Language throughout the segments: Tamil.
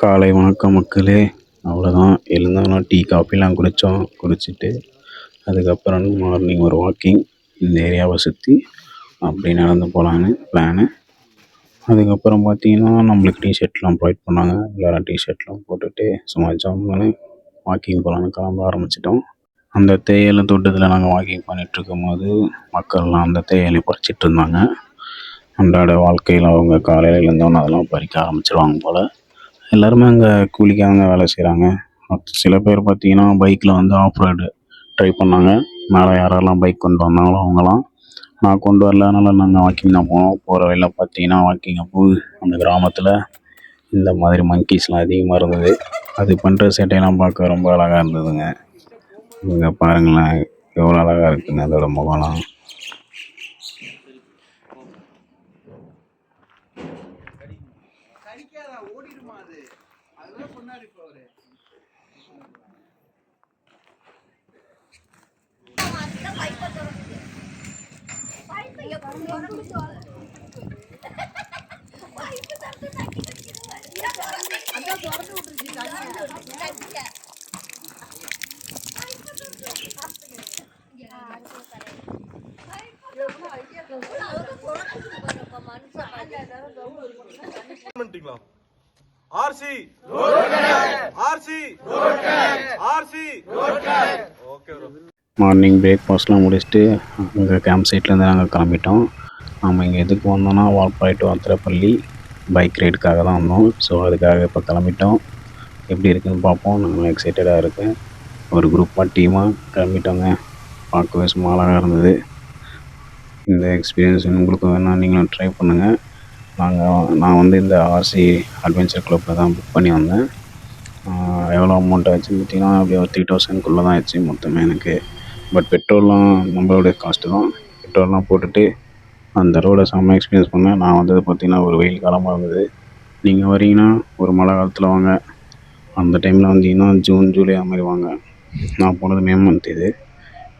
காலை வணக்கம் மக்களே. அவ்வளோதான், எழுந்தோன்னா டீ காஃபிலாம் குடித்தோம். குடிச்சிட்டு அதுக்கப்புறம் மார்னிங் ஒரு வாக்கிங் இந்த ஏரியாவை சுற்றி அப்படி நடந்து போகலான்னு பிளானு. அதுக்கப்புறம் பார்த்தீங்கன்னா நம்மளுக்கு டிஷர்ட்லாம் ப்ரொவைட் பண்ணாங்க. எல்லோரும் டிஷர்ட்லாம் போட்டுட்டு சும்மா ஜம்முன்னு வாக்கிங் போகலான்னு கிளம்ப ஆரம்பிச்சிட்டோம். அந்த தேயிலை தோட்டத்தில் நாங்கள் வாக்கிங் பண்ணிகிட்ருக்கும்போது மக்கள்லாம் அந்த தேயிலை பறிச்சிட்டு இருந்தாங்க. அன்றாட வாழ்க்கையில் அவங்க காலையில் எழுந்தோன்னு அதெல்லாம் பறிக்க ஆரம்பிச்சிருவாங்க போல். எல்லாருமே அங்கே கூலிக்காக வேலை செய்கிறாங்க. சில பேர் பார்த்தீங்கன்னா பைக்கில் வந்து ஆஃப் ரோடு ட்ரை பண்ணாங்க. மேலே யாரெல்லாம் பைக் கொண்டு வந்தாங்களோ அவங்களாம். நான் கொண்டு வரல, அதனால் நாங்கள் வாக்கிங் தான் போனோம். போகிற வழியில் பார்த்தீங்கன்னா வாக்கிங் அப்போ அந்த கிராமத்தில் இந்த மாதிரி மங்கீஸ்லாம் அதிகமாக இருந்தது. அது பண்ணுற சேட்டையெல்லாம் பார்க்க ரொம்ப அழகாக இருந்ததுங்க. இங்கே பாருங்களேன், எவ்வளோ அழகாக இருக்குங்க அதோட முகம்லாம். மார்னிங் பிரேக்ஃபாஸ்ட்லாம் முடிச்சுட்டு அங்கே கேம்ப் சைட்லேருந்து நாங்கள் கிளம்பிட்டோம். நம்ம இங்கே எதுக்கு வந்தோம்னா வால்பாறை டு அத்திரப்பள்ளி பைக் ரைடுக்காக தான் வந்தோம். ஸோ அதுக்காக இப்போ கிளம்பிட்டோம். எப்படி இருக்குதுன்னு பார்ப்போம். நாங்கள் எக்ஸைட்டடாக இருக்கேன். ஒரு குரூப்பாக டீமாக கிளம்பிட்டோங்க. பார்க்கவே சும்மா அழகாக இருந்தது. இந்த எக்ஸ்பீரியன்ஸ் உங்களுக்கு வேணால் நீங்களும் ட்ரை பண்ணுங்கள். நான் வந்து இந்த ஆர்சி அட்வென்ச்சர் கிளப்பில் தான் புக் பண்ணி வந்தேன். எவ்வளோ அமௌண்ட் ஆச்சுன்னு பார்த்தீங்கன்னா அப்படியே ஒரு 3000 தான் ஆச்சு மொத்தமே எனக்கு. பட் பெட்ரோல்லாம் நம்மளோட காஸ்ட்டு தான். பெட்ரோல்லாம் போட்டுட்டு அந்த ரோடை செம்ம எக்ஸ்பீரியன்ஸ் பண்ணேன். நான் வந்தது பார்த்திங்கன்னா ஒரு வெயில் காலமாக இருந்தது. நீங்கள் வரீங்கன்னா ஒரு மழை காலத்தில் வாங்க. அந்த டைமில் வந்தீங்கன்னா ஜூன் ஜூலை அது மாதிரி வாங்க. நான் போனது மே மந்த். இது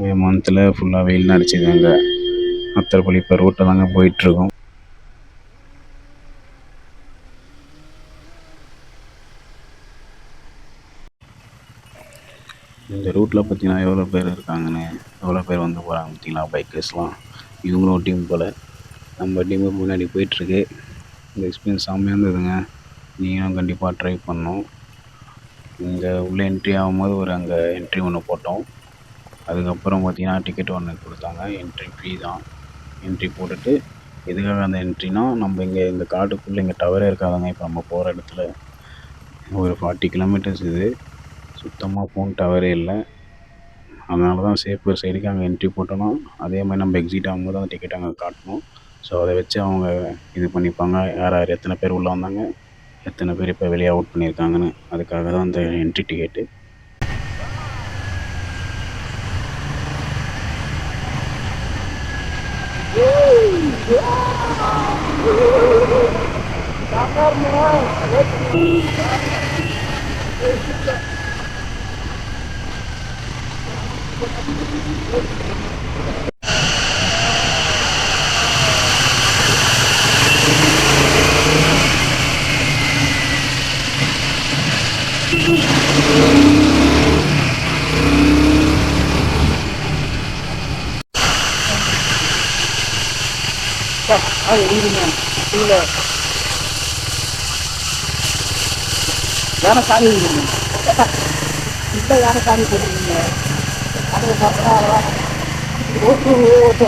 மே மந்தில் ஃபுல்லாக வெயில் தான் அடிச்சிது. அங்கே அத்திரப்பள்ளி இப்போ ரோட்டில் தாங்க போயிட்டுருக்கோம். இந்த ரூட்டில் பார்த்தீங்கன்னா எவ்வளோ பேர் இருக்காங்கன்னு, எவ்வளோ பேர் வந்து போகிறாங்க பார்த்தீங்களா, பைக்கர்ஸ்லாம். இவங்களும் டீம் போல். நம்ம டீமு முன்னாடி போயிட்டுருக்கு. இந்த எக்ஸ்பீரியன்ஸ் செம்மையாக இருந்ததுங்க. நீங்களும் கண்டிப்பாக ட்ரை பண்ணணும். இங்கே உள்ளே என்ட்ரி ஆகும்போது ஒரு அங்கே என்ட்ரி ஒன்று போட்டோம். அதுக்கப்புறம் பார்த்தீங்கன்னா டிக்கெட் ஒன்று கொடுத்தாங்க. என்ட்ரி ஃப்ரீ தான். என்ட்ரி போட்டுட்டு எதுக்காக அந்த என்ட்ரினா, நம்ம இங்கே இந்த காட்டுக்குள்ளே இங்கே டவரே இருக்காதுங்க. இப்போ நம்ம போகிற இடத்துல ஒரு 40 கிலோமீட்டர்ஸ் இது சுத்தமாக ஃபோன் டவரே இல்லை. அதனால தான் சேஃபர் சைடுக்கு அங்கே என்ட்ரி போட்டோன்னா அதே மாதிரி நம்ம எக்ஸிட் ஆகும்போது அந்த டிக்கெட் அங்கே காட்டணும். ஸோ அதை வச்சு அவங்க இது பண்ணிப்பாங்க, யார் யார் எத்தனை பேர் உள்ளே வந்தாங்க, எத்தனை பேர் இப்போ வெளியே அவுட் பண்ணியிருக்காங்கன்னு. அதுக்காக தான் அந்த என்ட்ரி டிக்கெட்டு. யாரை சாமி இப்போ யாரை சாமி போட்டுருக்கீங்க? அதை பார்த்தா ஓட்டு ஓட்டு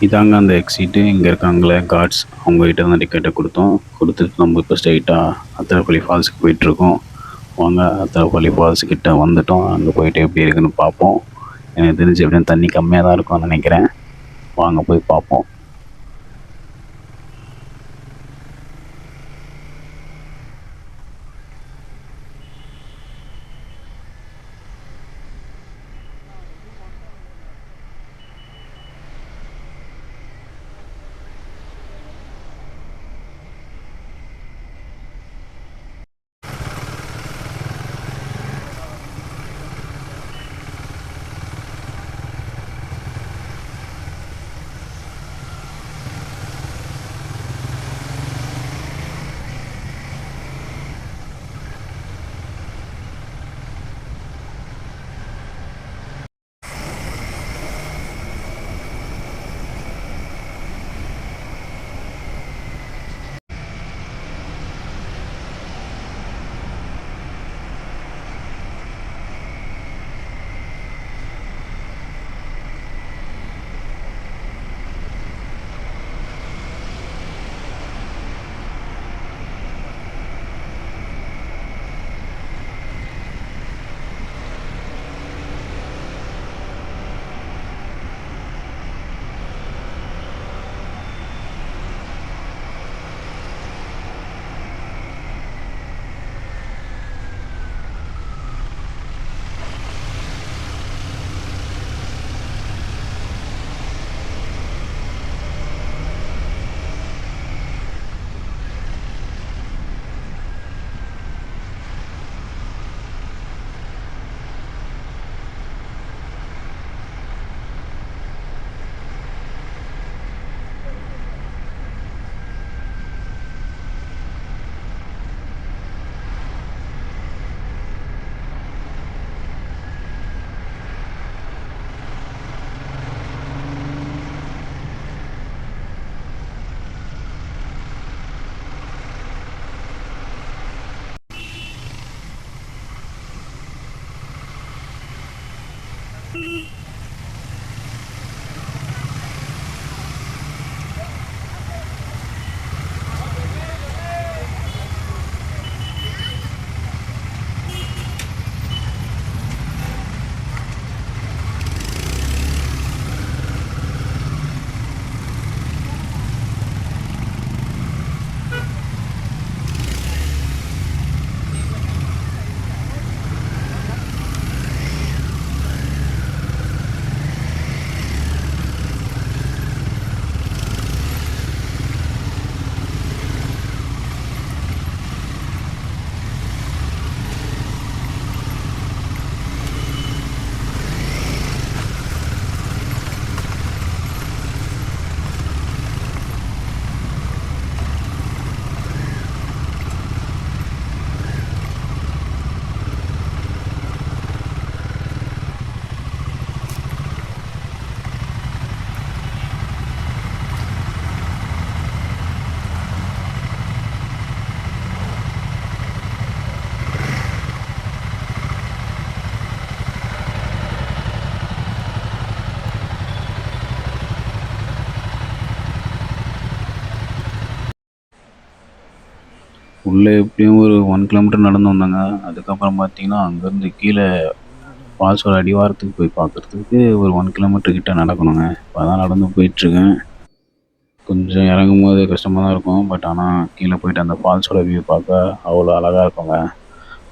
இதாங்க அந்த எக்ஸிட்டு. இங்கே இருக்காங்களே கார்ட்ஸ், அவங்ககிட்ட தான் டிக்கெட்டை கொடுத்தோம். கொடுத்துட்டு நம்ம இப்போ ஸ்ட்ரைட்டாக அத்திரப்பள்ளி ஃபால்ஸுக்கு போயிட்டுருக்கோம். வாங்க அத்திரப்பள்ளி ஃபால்ஸ் கிட்ட வந்துட்டோம். அங்கே போயிட்டு எப்படி இருக்குன்னு பார்ப்போம். எனக்கு தெரிஞ்சு எப்படியும் தண்ணி கம்மியாக தான் இருக்கும்னு நினைக்கிறேன். வாங்க போய் பார்ப்போம். உள்ளே எப்படியும் ஒரு 1 கிலோமீட்டர் நடந்து வந்தாங்க. அதுக்கப்புறம் பார்த்தீங்கன்னா, அங்கேருந்து கீழே ஃபால்ஸோட அடிவாரத்துக்கு போய் பார்க்குறதுக்கு ஒரு 1 கிலோமீட்டர் கிட்ட நடக்கணுங்க. இப்போ தான் நடந்து போயிட்டுருக்கேன். கொஞ்சம் இறங்கும்போது கஷ்டமாக தான் இருக்கும். பட் ஆனால் கீழே போயிட்டு அந்த ஃபால்ஸோட வியூ பார்க்க அவ்வளோ அழகாக இருக்குங்க.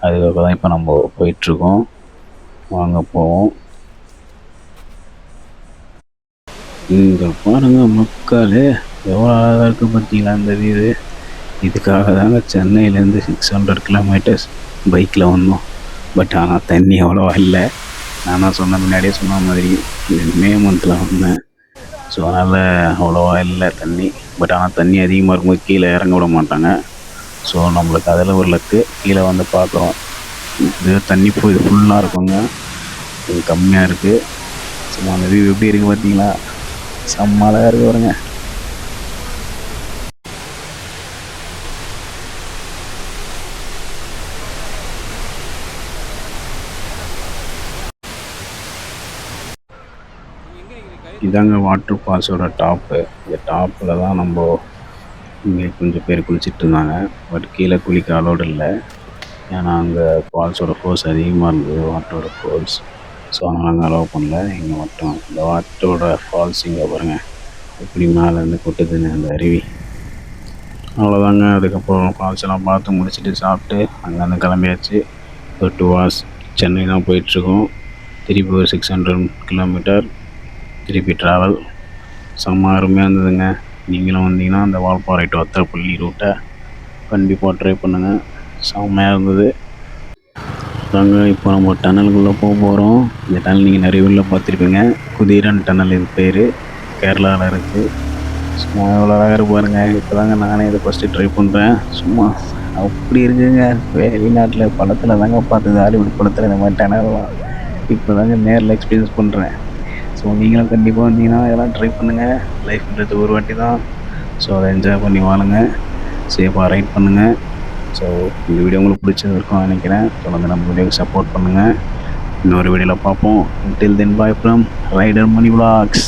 அதுக்காக தான் இப்போ நம்ம போயிட்டுருக்கோம். வாங்க போவோம். இங்கே பாருங்க மக்களே, எவ்வளோ அழகாக இருக்குது பார்த்தீங்களா இந்த வியூ. இதுக்காக தாங்க சென்னையிலேருந்து 600 கிலோமீட்டர்ஸ் பைக்கில் வந்தோம். பட் ஆனால் தண்ணி அவ்வளோவா இல்லை. நான் தான் முன்னாடியே சொன்ன மாதிரி இது மே மந்தில் வந்தேன். ஸோ அதனால் அவ்வளோவா இல்லை தண்ணி. பட் ஆனால் தண்ணி அதிகமாக இருக்கும்போது கீழே இறங்க விட மாட்டாங்க. ஸோ நம்மளுக்கு அதில் ஒரு லக்கு. கீழே வந்து பார்க்குறோம், இது தண்ணி போய் ஃபுல்லாக இருக்குங்க. இது கம்மியாக இருக்குது. சும்மா அந்த வியூ எப்படி இருக்குது பார்த்தீங்களா? செம்ம அழகாக இருக்குது பாருங்க. இதாங்க வாட்டர் ஃபால்ஸோட டாப்பு. இந்த டாப்பில் தான் நம்ம இங்கே கொஞ்சம் பேர் குளிச்சுட்டு இருந்தாங்க. பட் கீழே குளிக்க அலோடு இல்லை. ஏன்னா அங்கே ஃபால்ஸோட ஃபோர்ஸ் அதிகமாக இருந்தது, வாட்டரோட ஃபோர்ஸ். ஸோ அதனால் அங்கே அலோவ் பண்ணல. இங்கே மட்டும் இந்த வாட்டரோட ஃபால்ஸ் இங்கே பாருங்கள் எப்படி மேலேருந்து கொட்டுதுன்னு அந்த அருவி. அவ்வளோதாங்க. அதுக்கப்புறம் ஃபால்ஸ் எல்லாம் பார்த்து முடிச்சுட்டு சாப்பிட்டு அங்கேருந்து கிளம்பியாச்சு. ஒரு 2 hours சென்னை தான் போயிட்டுருக்கோம். திருப்பி ஒரு 600 கிலோமீட்டர் திருப்பி ட்ராவல். செம்ம அருமையாக இருந்ததுங்க. நீங்களும் வந்தீங்கன்னா அந்த வால்பாறை டு அத்திரப்பள்ளி ரூட்டை கண்டிப்பாக ட்ரை பண்ணுங்கள். செம்மையாக இருந்தது. அதாங்க இப்போ நம்ம டனலுக்குள்ளே போக போகிறோம். இந்த டனல் நீங்கள் நிறைய ஊரில் பார்த்துருப்பீங்க. குதிரன் டனல் இது பேர், கேரளாவில் இருக்குது. சும்மா எவ்வளோ அழகாக பாருங்க. இப்போ தாங்க நானே இதை ஃபஸ்ட்டு ட்ரை பண்ணுறேன். சும்மா அப்படி இருக்குங்க. வெளிநாட்டில் படத்தில் தாங்க பார்த்தது, ஹாலிவுட் படத்தில் இந்த மாதிரி டனல்லாம். இப்போ தாங்க நேரில் எக்ஸ்பீரியன்ஸ் பண்ணுறேன். ஸோ நீங்களும் கண்டிப்பாக வந்தீங்கன்னா இதெல்லாம் ட்ரை பண்ணுங்கள். லைஃப்ன்றது ஒரு வாட்டி தான். ஸோ அதை என்ஜாய் பண்ணி வாழுங்க, சேஃபாக ரைட் பண்ணுங்கள். ஸோ இந்த வீடியோ உங்களுக்கு பிடிச்சிருக்கும்னு நினைக்கிறேன். தொடர்ந்து நம்ம வீடியோக்கு சப்போர்ட் பண்ணுங்கள். இன்னொரு வீடியோவில் பார்ப்போம். Until then, bye from Rider Money Vlogs.